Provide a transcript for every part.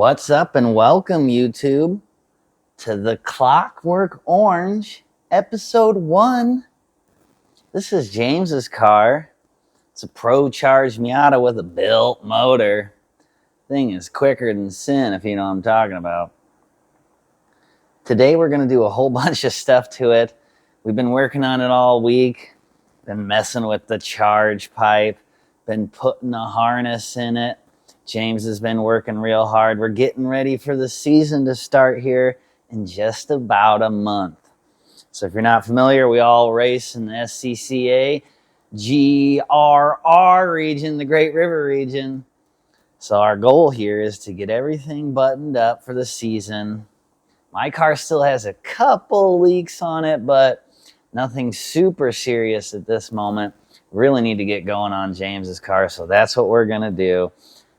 What's up and welcome, YouTube, to the Clockwork Orange episode 1. This is James's car. It's a Pro-Charged Miata with a built motor. Thing is quicker than sin, if you know what I'm talking about. Today we're going to do a whole bunch of stuff to it. We've been working on it all week. Been messing with the charge pipe. Been putting a harness in it. James has been working real hard. We're getting ready for the season to start here in just about a month. So if you're not familiar, we all race in the SCCA, GRR region, the Great River region. So our goal here is to get everything buttoned up for the season. My car still has a couple leaks on it, but nothing super serious at this moment. Really need to get going on James's car, so that's what we're gonna do.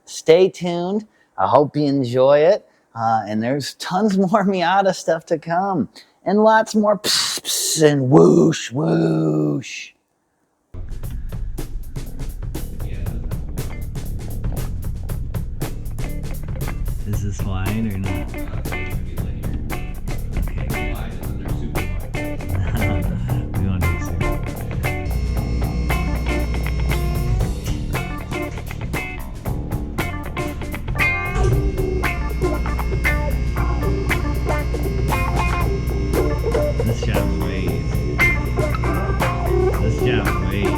Stay tuned. I hope you enjoy it. And there's tons more Miata stuff to come. And lots more pss, pss, and whoosh, whoosh. Is this wide or not? Okay. We want to do super wide. This job's way easy. This job's way easy.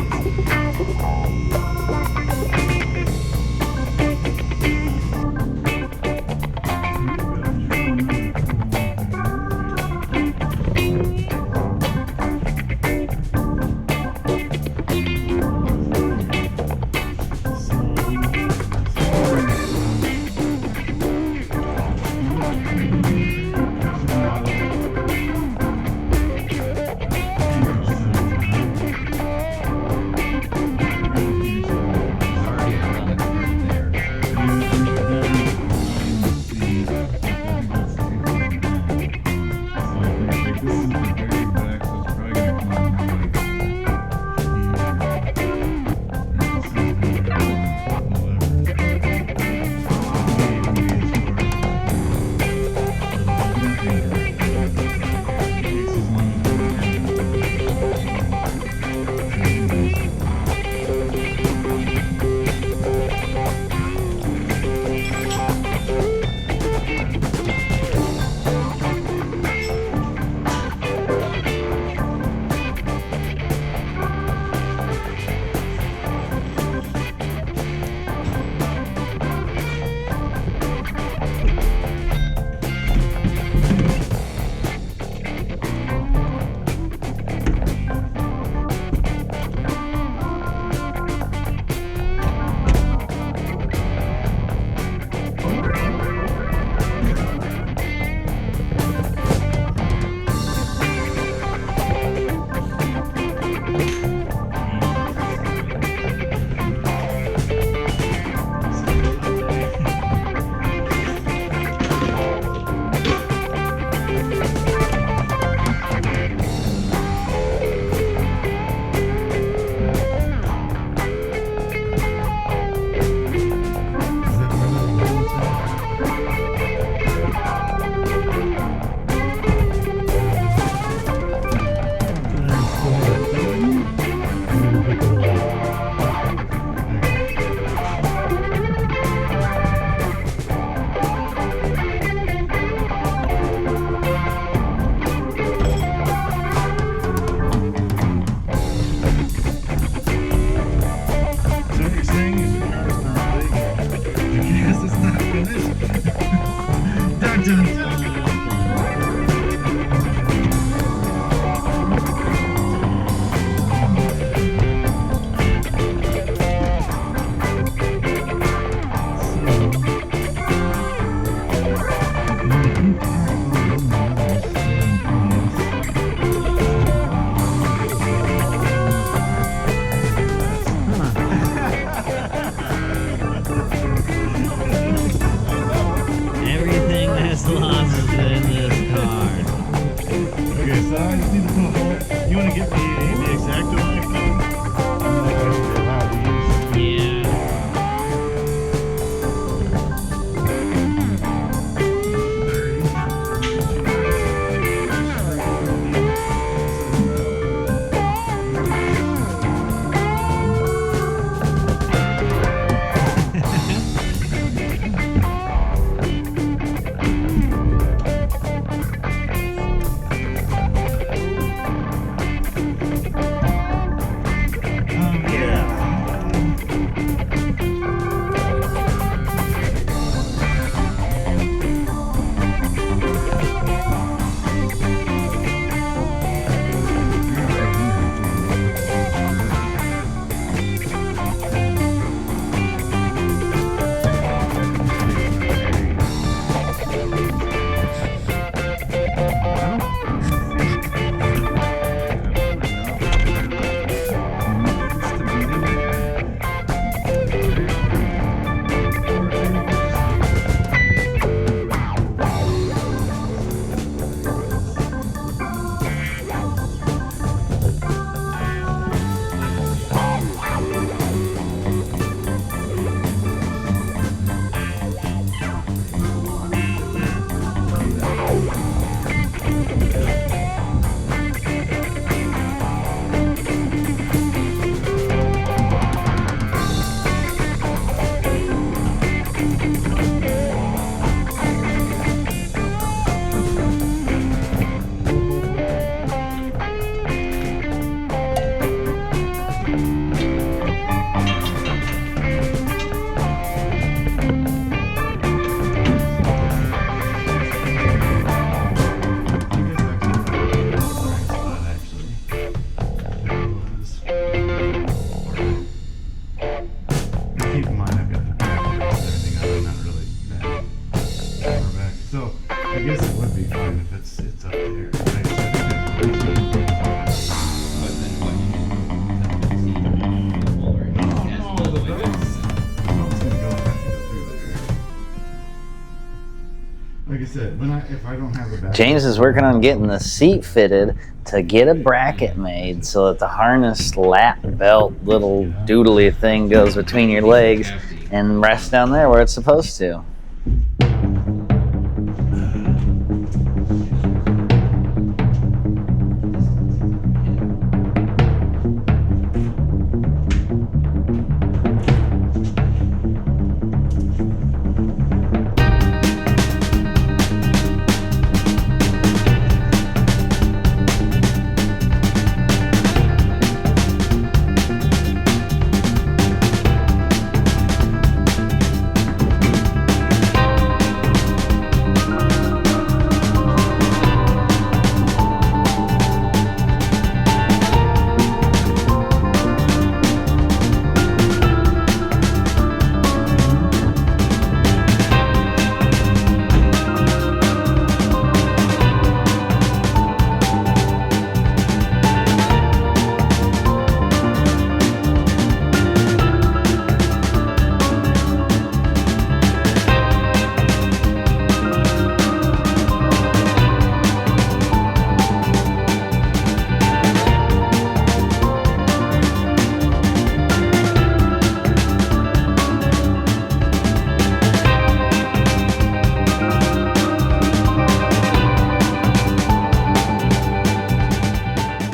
If I don't have the battery. James is working on getting the seat fitted to get a bracket made so that the harness lap belt little doodly thing goes between your legs and rests down there where it's supposed to.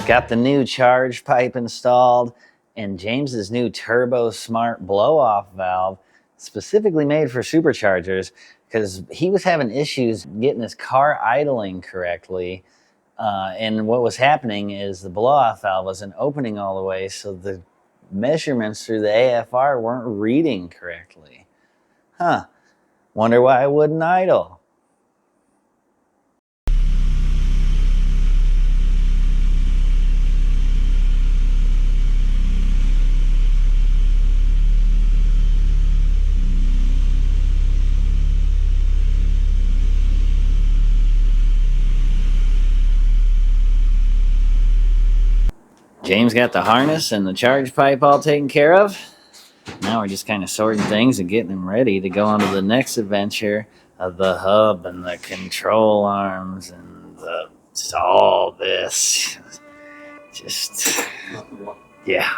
Got the new charge pipe installed and James's new Turbo Smart blow-off valve, specifically made for superchargers, because he was having issues getting his car idling correctly. And what was happening is the blow-off valve wasn't opening all the way, so the measurements through the AFR weren't reading correctly. Huh. Wonder why it wouldn't idle. James got the harness and the charge pipe all taken care of. Now we're just kind of sorting things and getting them ready to go on to the next adventure of the hub and the control arms and all this. Just, yeah.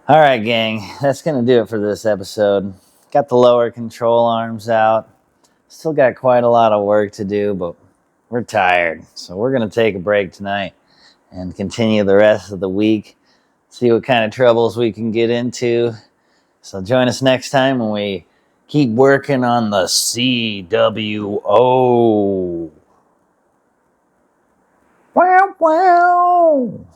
All right, gang, that's going to do it for this episode. Got the lower control arms out. Still got quite a lot of work to do, but we're tired. So we're going to take a break tonight and continue the rest of the week. See what kind of troubles we can get into. So join us next time when we keep working on the CWO. Wow, wow.